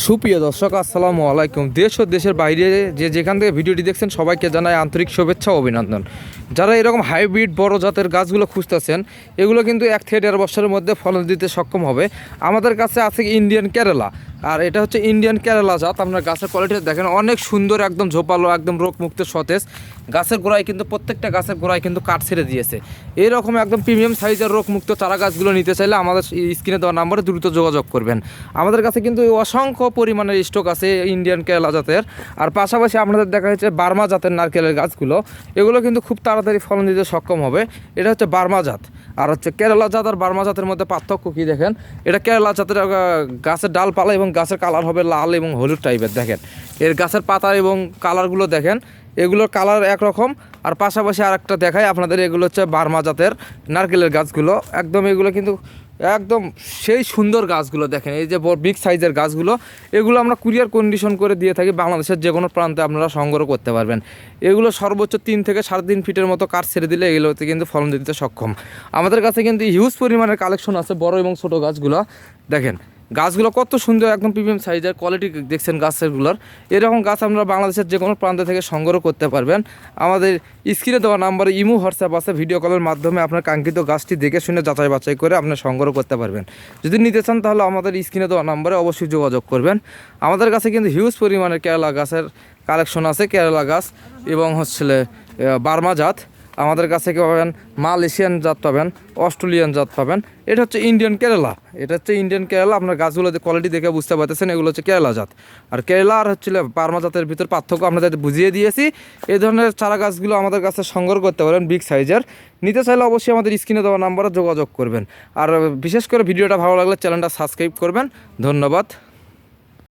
সুপ্রিয় দর্শক, আসসালামু আলাইকুম। দেশ ও দেশের বাইরে যে যেখান থেকে ভিডিওটি দেখছেন সবাইকে জানাই আন্তরিক শুভেচ্ছা ও অভিনন্দন। যারা এরকম হাইব্রিড বড় জাতের গাছগুলো খুঁজতেছেন, এগুলো কিন্তু 1 থেকে 1.5 বছরের মধ্যে ফলন দিতে সক্ষম হবে। আমাদের কাছে আছে ইন্ডিয়ান কেরালা, আর এটা হচ্ছে ইন্ডিয়ান কেরালা জাত। আপনার গাছের কোয়ালিটি দেখেন, অনেক সুন্দর, একদম ঝোপালো, একদম রোগমুক্ত সতেজ। গাছের গোড়ায় কিন্তু প্রত্যেকটা গাছের গোড়ায় কিন্তু কাঠ ছেড়ে দিয়েছে। এইরকম একদম প্রিমিয়াম সাইজের রোগমুক্ত চারা গাছগুলো নিতে চাইলে আমাদের স্ক্রিনে দেওয়া নাম্বারে দ্রুত যোগাযোগ করবেন। আমাদের কাছে কিন্তু অসংখ্য পরিমাণের স্টক আছে ইন্ডিয়ান কেরালা জাতের। আর পাশাপাশি আপনাদের দেখা যাচ্ছে বার্মা জাতের নারকেলের গাছগুলো, এগুলো কিন্তু খুব তাড়াতাড়ি ফলন দিতে সক্ষম হবে। এটা হচ্ছে বার্মা জাত। আর হচ্ছে কেরালা জাত আর বার্মা জাতের মধ্যে পার্থক্য কী দেখেন, এটা কেরালা জাতের গাছের ডালপালা এবং গাছের কালার হবে লাল এবং হলুদ টাইপের। দেখেন এর গাছের পাতা এবং কালারগুলো দেখেন, এগুলোর কালার একরকম। আর পাশাপাশি আরেকটা দেখায় আপনাদের, এগুলো হচ্ছে বার্মা জাতের নারকেলের গাছগুলো। একদম এগুলো কিন্তু একদম সেই সুন্দর গাছগুলো দেখেন, এই যে বিগ সাইজের গাছগুলো, এগুলো আমরা কুরিয়ার কন্ডিশন করে দিয়ে থাকি। বাংলাদেশের যে কোনো প্রান্তে আপনারা সংগ্রহ করতে পারবেন। এগুলো সর্বোচ্চ 3 থেকে 3.5 ফিটের মতো কাঠ ছেড়ে দিলে এগুলোতে কিন্তু ফলন দিতে সক্ষম। আমাদের কাছে কিন্তু হিউজ পরিমাণের কালেকশন আছে বড় এবং ছোট গাছগুলো। দেখেন গাছগুলো কত সুন্দর, একদম প্রিমিয়াম সাইজের কোয়ালিটি দেখছেন গাছেরগুলোর। এরকম গাছ আপনারা বাংলাদেশের যে কোনো প্রান্ত থেকে সংগ্রহ করতে পারবেন। আমাদের স্ক্রিনে দেওয়া নাম্বারে ইমো হোয়াটসঅ্যাপ আছে, ভিডিও কলের মাধ্যমে আপনার কাঙ্ক্ষিত গাছটি দেখে শুনে যাচাই বাছাই করে আপনার সংগ্রহ করতে পারবেন। যদি নিতে চান তাহলে আমাদের স্ক্রিনে দেওয়া নাম্বারে অবশ্যই যোগাযোগ করবেন। আমাদের কাছে কিন্তু হিউজ পরিমাণের কেরালা গাছের কালেকশন আছে, কেরালা গাছ এবং হচ্ছে বার্মা জাত। আমাদের কাছে কি পাবেন, মালয়েশিয়ান জাত পাবেন, অস্ট্রেলিয়ান জাত পাবেন। এটা হচ্ছে ইন্ডিয়ান কেরালা, এটা হচ্ছে ইন্ডিয়ান কেরালা। আপনার গাছগুলো কোয়ালিটি দেখে বুঝতে পারতেছেন, এগুলো হচ্ছে কেরালা জাত। আর কেরালা আর হচ্ছে বার্মা জাতের ভিতর পার্থক্য আপনাদের বুঝিয়ে দিয়েছি। এই ধরনের চারা গাছগুলো আমাদের কাছে সংগ্রহ করতে পারেন বিগ সাইজের। নিতে চাইলে অবশ্যই আমাদের স্ক্রিনে দেওয়া নাম্বারে যোগাযোগ করবেন। আর বিশেষ করে ভিডিওটা ভালো লাগলে চ্যানেলটা সাবস্ক্রাইব করবেন। ধন্যবাদ।